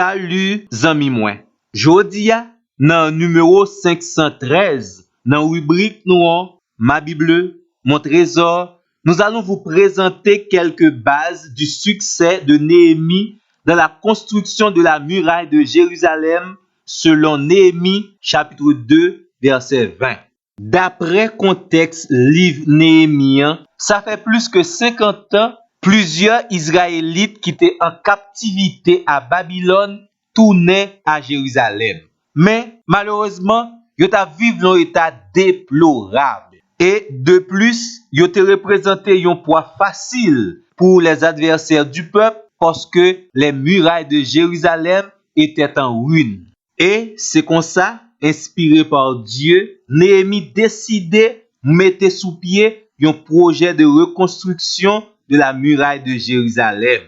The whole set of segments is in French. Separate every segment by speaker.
Speaker 1: Salut zami mwen. Jodi a nan numéro 513 dans rubrique nous Ma Bible, mon trésor, nous allons vous présenter quelques bases du succès de Néhémie dans la construction de la muraille de Jérusalem selon Néhémie chapitre 2 verset 20. D'après contexte livre Néhémien, ça fait plus que 50 ans plusieurs Israélites qui étaient en captivité à Babylone tournaient à Jérusalem. Mais malheureusement, ils vivent dans un état déplorable. Et de plus, ils représenté un poids facile pour les adversaires du peuple parce que les murailles de Jérusalem étaient en ruine. Et c'est comme ça, inspiré par Dieu, Néhémie décidait de mettre sous pied un projet de reconstruction de la muraille de Jérusalem.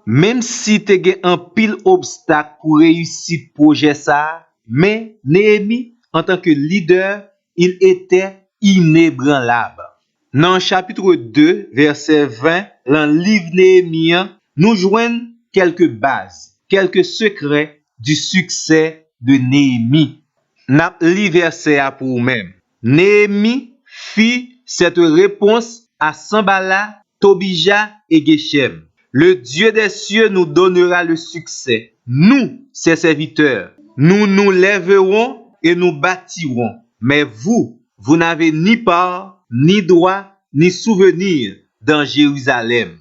Speaker 1: Même si tu as un pile obstacle pour réussir le projet ça, mais Néhémie, en tant que leader, il était inébranlable. Dans le chapitre 2, verset 20, dans le livre Néhémien, nous joignons quelques bases, quelques secrets du succès de Néhémie. N'a li verset pour vous-même. Néhémie fit cette réponse à Sanballat, Tobija et Geshem. Le Dieu des cieux nous donnera le succès. Nous, ses serviteurs, nous nous lèverons et nous bâtirons. Mais vous n'avez ni part, ni droit, ni souvenir dans Jérusalem.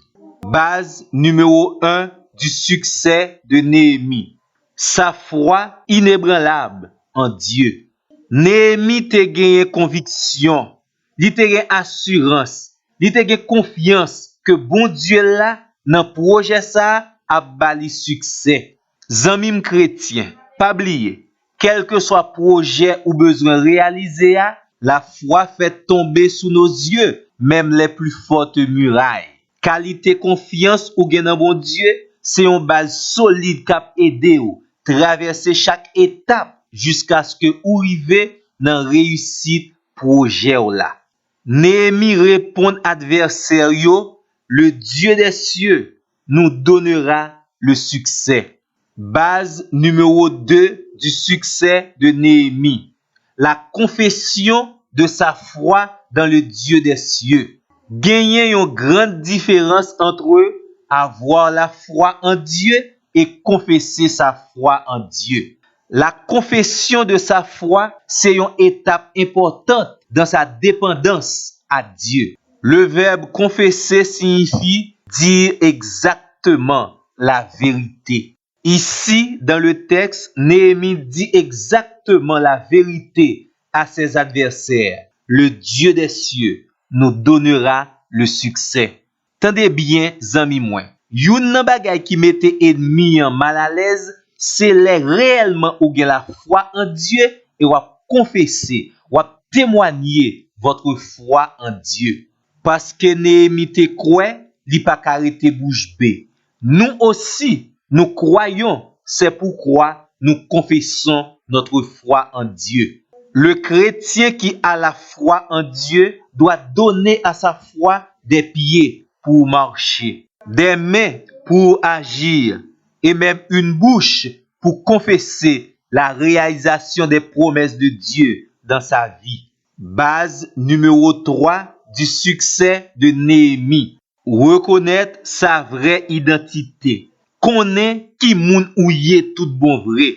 Speaker 1: Base numéro 1 du succès de Néhémie. Sa foi inébranlable en Dieu. Néhémie te gagné conviction, li te gagné assurance, li te gagné confiance que bon Dieu là dans projet ça a bali succès. Zanmim chrétien, pas oublier, quel que soit projet ou besoin réalisé, la foi fait tomber sous nos yeux même les plus fortes murailles. Qualité confiance ou gen dans bon Dieu, c'est une base solide qui a aidé ou traverser chaque étape jusqu'à ce que ou arrive dans réussite projet là. Néhémie répond adversaire yo, le Dieu des cieux nous donnera le succès. Base numéro 2 du succès de Néhémie. La confession de sa foi dans le Dieu des cieux. Gagner une grande différence entre avoir la foi en Dieu et confesser sa foi en Dieu. La confession de sa foi, c'est une étape importante dans sa dépendance à Dieu. Le verbe confesser signifie dire exactement la vérité. Ici, dans le texte, Néhémie dit exactement la vérité à ses adversaires. Le Dieu des cieux nous donnera le succès. Tendez bien, zami moi. Yon nan bagay qui mette ennemi en mal à l'aise, c'est les réellement ou gen la foi en Dieu et ou confesser, ou témoigner votre foi en Dieu. Parce que Néhémie te croit, li pa karete bouche bée. Nous aussi, nous croyons, c'est pourquoi nous confessons notre foi en Dieu. Le chrétien qui a la foi en Dieu doit donner à sa foi des pieds pour marcher, des mains pour agir et même une bouche pour confesser la réalisation des promesses de Dieu dans sa vie. Base numéro 3 du succès de Néhémie. Reconnaître sa vraie identité. Connaître qui moun ou yé tout bon vrai.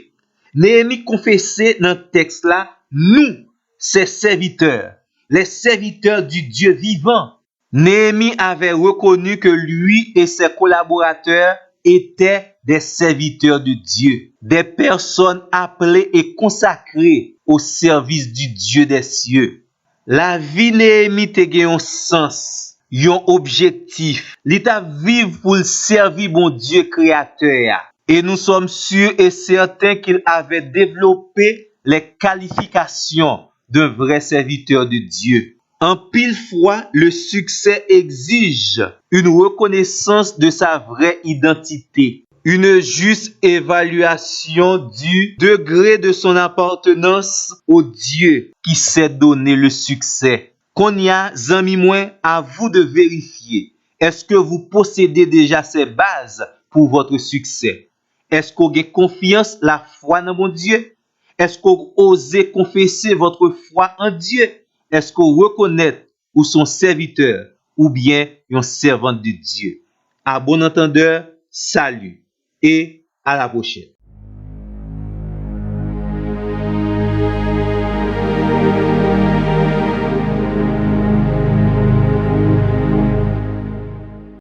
Speaker 1: Néhémie confessait dans le texte là, nous, ses serviteurs, les serviteurs du Dieu vivant. Néhémie avait reconnu que lui et ses collaborateurs étaient des serviteurs de Dieu, des personnes appelées et consacrées au service du Dieu des cieux. La vie Néhémie te gen un sens, un objectif. Li ta vivre pour servir bon Dieu créateur. Et nous sommes sûrs et certains qu'il avait développé les qualifications d'un vrai serviteur de Dieu. En pile fois, le succès exige une reconnaissance de sa vraie identité, une juste évaluation du degré de son appartenance au Dieu qui s'est donné le succès. Qu'on y a, zami moi, à vous de vérifier. Est-ce que vous possédez déjà ces bases pour votre succès? Est-ce qu'on a confiance, la foi dans mon Dieu? Est-ce qu'on ose confesser votre foi en Dieu? Est-ce qu'on reconnaît ou son serviteur ou bien un servant de Dieu? À bon entendeur, salut et à la prochaine.